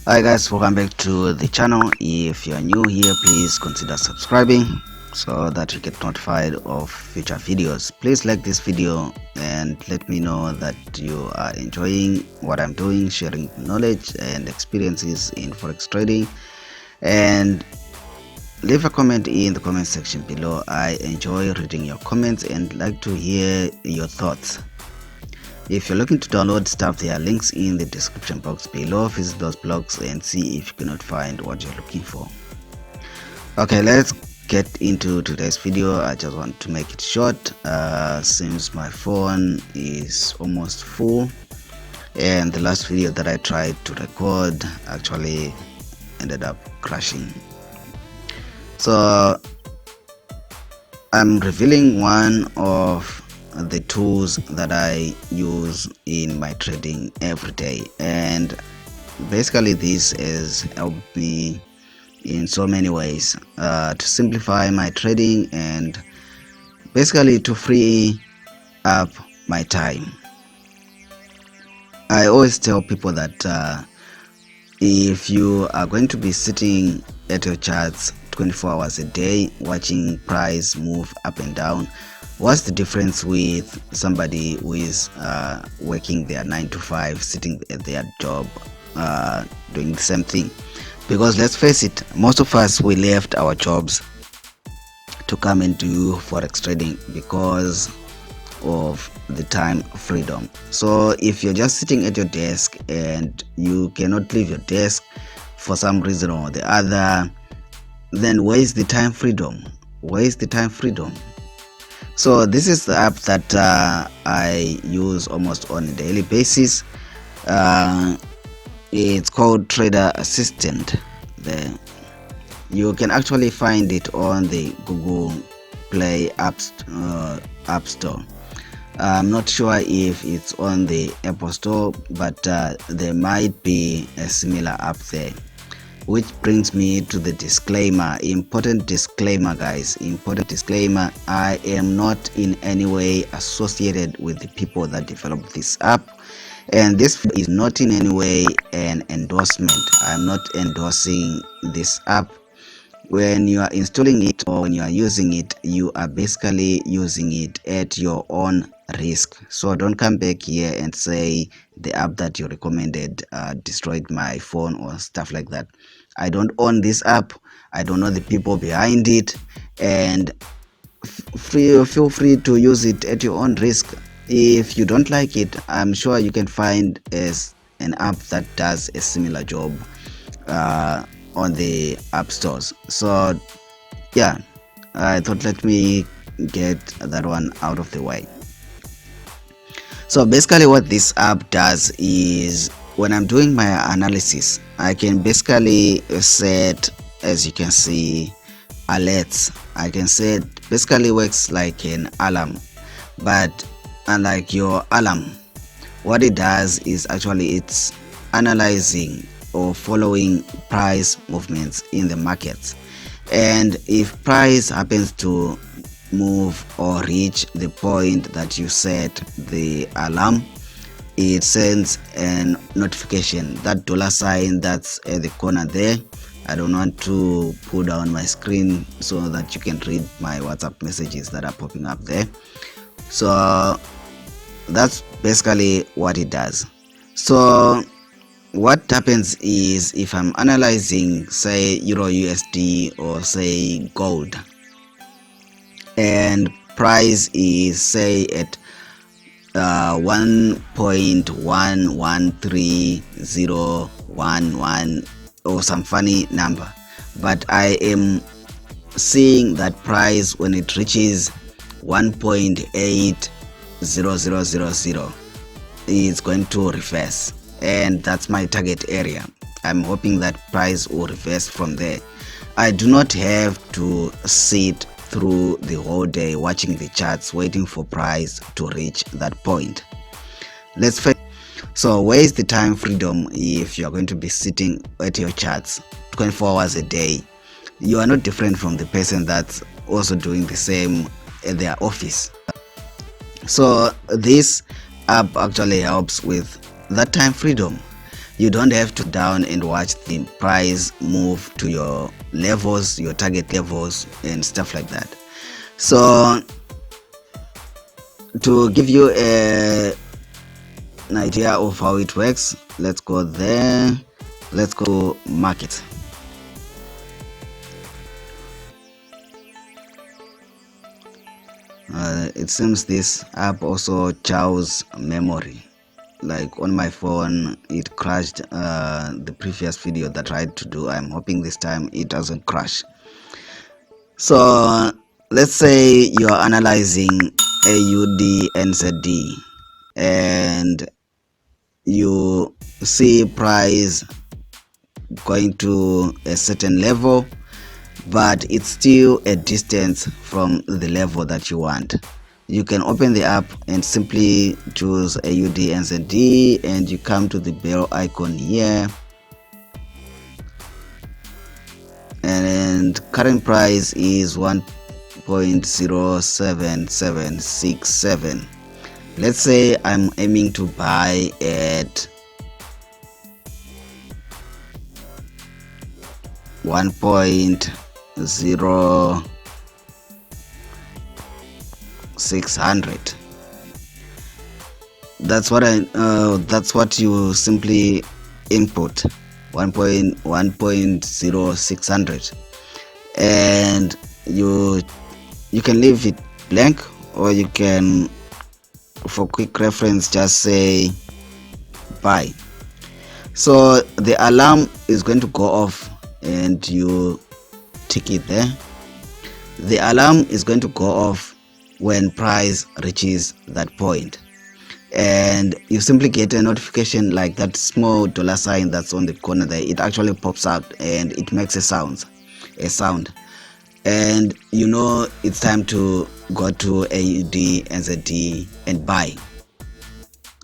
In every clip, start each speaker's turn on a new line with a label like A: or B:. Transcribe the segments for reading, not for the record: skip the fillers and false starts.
A: Hi guys, welcome back to the channel. If you are new here, please consider subscribing so that you get notified of future videos. Please like this video and let me know that you are enjoying what I'm doing, sharing knowledge and experiences in forex trading, and leave a comment in the comment section below. I enjoy reading your comments and like to hear your thoughts. If you're looking to download stuff, there are links in the description box below. Visit those blogs and see if you cannot find what you're looking for. Okay, let's get into today's video. I just want to make it short since my phone is almost full and the last video that I tried to record actually ended up crashing. So I'm revealing one of the tools that I use in my trading every day, and basically this has helped me in so many ways to simplify my trading and basically to free up my time. I always tell people that if you are going to be sitting at your charts 24 hours a day watching price move up and down, what's the difference with somebody who is working their 9 to 5, sitting at their job doing the same thing? Because let's face it, most of us, we left our jobs to come and do forex trading because of the time freedom. So if you're just sitting at your desk and you cannot leave your desk for some reason or the other, then where is the time freedom? Where is the time freedom? So this is the app that I use almost on a daily basis. It's called Trader Assistant. You can actually find it on the Google Play App Store. I'm not sure if it's on the Apple Store, but there might be a similar app there. Which brings me to the disclaimer. Important disclaimer, guys, important disclaimer. I am not in any way associated with the people that developed this app, and this is not in any way an endorsement. I'm not endorsing this app. When you are installing it or when you are using it, you are basically using it at your own risk. So don't come back here and say the app that you recommended destroyed my phone or stuff like that. I don't own this app. I don't know the people behind it, and feel free to use it at your own risk. If you don't like it, I'm sure you can find an app that does a similar job on the app stores. So yeah, I thought let me get that one out of the way. So basically what this app does is, when I'm doing my analysis, I can basically set, as you can see, alerts. I can set, basically works like an alarm, but unlike your alarm, what it does is actually it's analyzing or following price movements in the markets, and if price happens to move or reach the point that you set the alarm, it sends a notification, that $sign that's at the corner there. I don't want to put down my screen so that you can read my WhatsApp messages that are popping up there. So that's basically what it does. So what happens is, if I'm analyzing, say, Euro USD or say gold, and price is say at 1.113011 or some funny number, but I am seeing that price when it reaches 1.80000 is going to reverse, and that's my target area. I'm hoping that price will reverse from there. I do not have to sit through the whole day watching the charts waiting for price to reach that point. Let's face. So where is the time freedom if you are going to be sitting at your charts 24 hours a day? You are not different from the person that's also doing the same at their office. So this app actually helps with that time freedom. You don't have to down and watch the price move to your levels, your target levels and stuff like that. So to give you an idea of how it works, let's go there. Let's go market. It seems this app also chows memory. Like on my phone, it crashed the previous video that I tried to do. I'm hoping this time it doesn't crash. So let's say you're analyzing AUD NZD and you see price going to a certain level, but it's still a distance from the level that you want. You can open the app and simply choose AUD NZD and you come to the bell icon here, and current price is 1.07767. Let's say I'm aiming to buy at 1.0600. That's what you simply input, 1.0600, and you can leave it blank, or you can, for quick reference, just say buy. So the alarm is going to go off and you tick it there. The alarm is going to go off when price reaches that point, and you simply get a notification like that small dollar sign that's on the corner there. It actually pops out and it makes a sound, and you know it's time to go to AUD NZD and buy.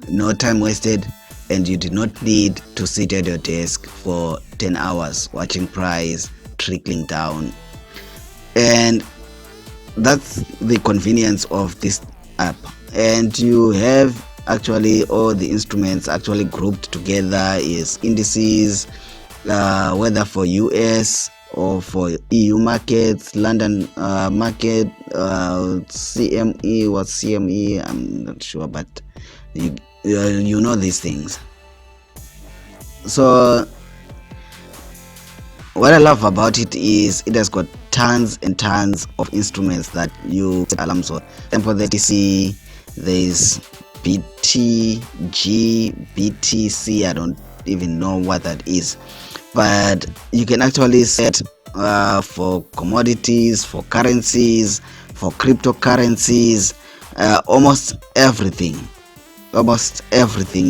A: No time wasted, and you do not need to sit at your desk for 10 hours watching price trickling down. And that's the convenience of this app. And you have actually all the instruments actually grouped together is indices, whether for US or for EU markets, London market, CME. What's CME? I'm not sure, but you know these things. So what I love about it is it has got tons and tons of instruments that you set alarms on. For example, the TC, there's BTG, BTC, I don't even know what that is, but you can actually set for commodities, for currencies, for cryptocurrencies, almost everything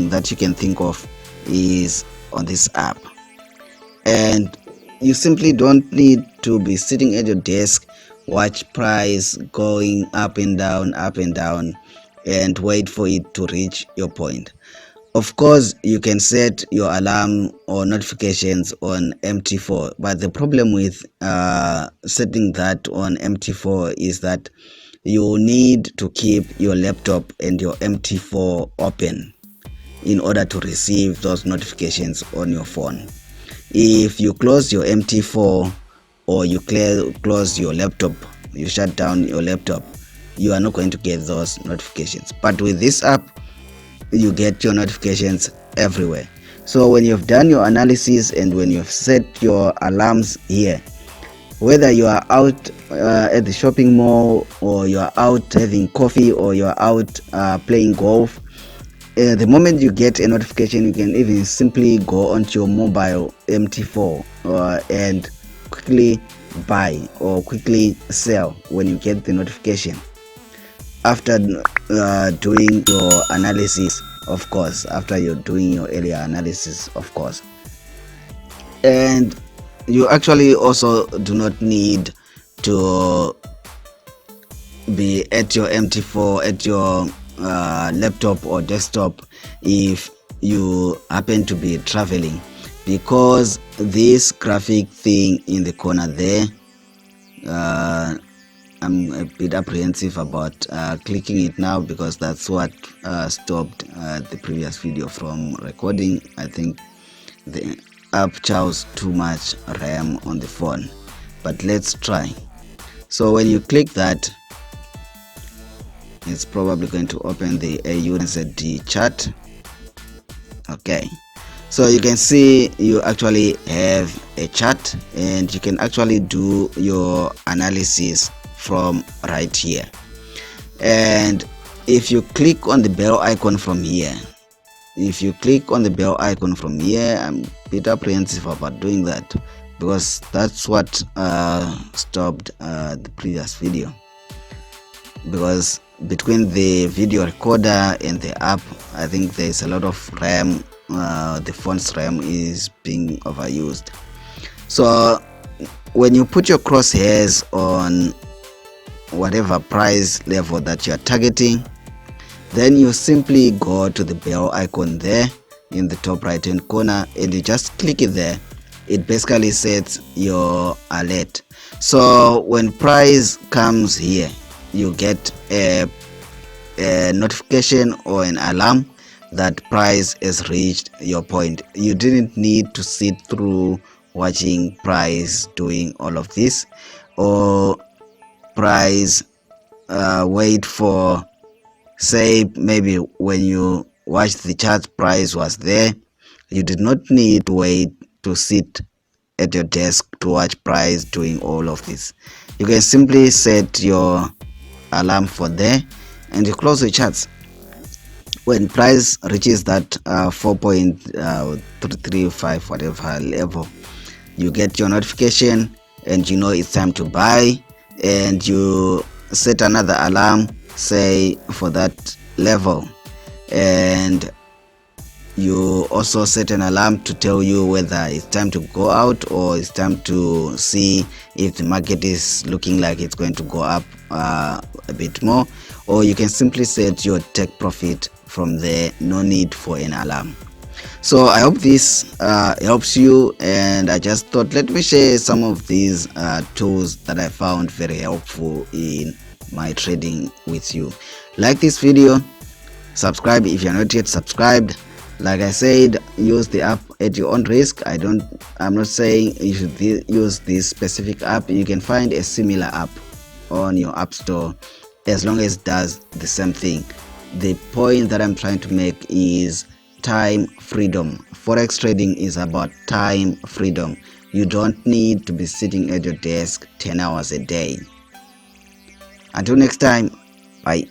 A: that you can think of is on this app. And you simply don't need to be sitting at your desk, watch price going up and down, and wait for it to reach your point. Of course, you can set your alarm or notifications on MT4, but the problem with setting that on MT4 is that you need to keep your laptop and your MT4 open in order to receive those notifications on your phone. If you close your MT4 or you close your laptop, you shut down your laptop, you are not going to get those notifications. But with this app, you get your notifications everywhere. So when you've done your analysis and when you've set your alarms here, whether you are out at the shopping mall, or you are out having coffee, or you are out playing golf, the moment you get a notification, you can even simply go onto your mobile MT4 and quickly buy or quickly sell when you get the notification, after doing your analysis, of course, after you're doing your earlier analysis, of course. And you actually also do not need to be at your MT4, at your laptop or desktop if you happen to be traveling, because this graphic thing in the corner there, I'm a bit apprehensive about clicking it now, because that's what stopped the previous video from recording, I think. the app chows too much RAM on the phone, but let's try. So when you click that, it's probably going to open the AUSD chart. Okay, so you can see you actually have a chart, and you can actually do your analysis from right here. And if you click on the bell icon from here, I'm a bit apprehensive about doing that, because that's what stopped the previous video, because between the video recorder and the app, I think there's a lot of RAM. The phone's RAM is being overused. So when you put your crosshairs on whatever price level that you are targeting, then you simply go to the bell icon there in the top right hand corner, and you just click it there. It basically sets your alert. So when price comes here, you get a notification or an alarm that price has reached your point. You didn't need to sit through watching price doing all of this, or price wait for, say, maybe when you watched the chart, price was there. You did not need to wait to sit at your desk to watch price doing all of this. You can simply set your alarm for there, and you close the charts. When price reaches that 4.335 whatever level, you get your notification, and you know it's time to buy, and you set another alarm, say, for that level, and you also set an alarm to tell you whether it's time to go out or it's time to see if the market is looking like it's going to go up a bit more. Or you can simply set your take profit from there, no need for an alarm. So I hope this helps you, and I just thought, let me share some of these tools that I found very helpful in my trading with you. Like this video, subscribe if you're not yet subscribed. Like I said, use the app at your own risk. I'm not saying you should use this specific app. You can find a similar app on your app store, as long as it does the same thing. The point that I'm trying to make is time freedom. Forex trading is about time freedom. You don't need to be sitting at your desk 10 hours a day. Until next time, bye.